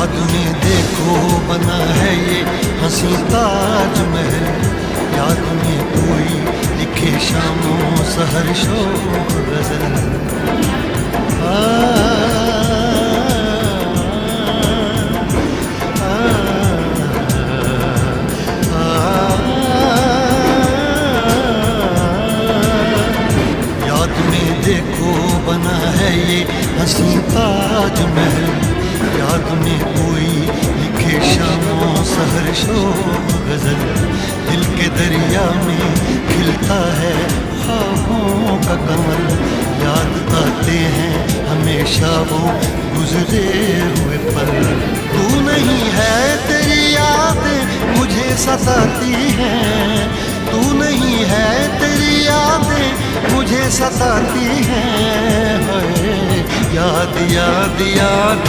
याद में देखो बना है ये हंसी ताजमहल, याद में कोई लिखे शामों सहर शोक गजल। याद में देखो बना है ये हंसी ताजमहल, याद में कोई लिखे शामों सहर शोक गजल। दिल के दरिया में खिलता है ख्वाबों का कमल, याद आते हैं हमेशा वो गुजरे हुए पल। तू नहीं है तेरी यादें मुझे सताती हैं, तू नहीं है तेरी यादें मुझे सताती हैं। याद याद याद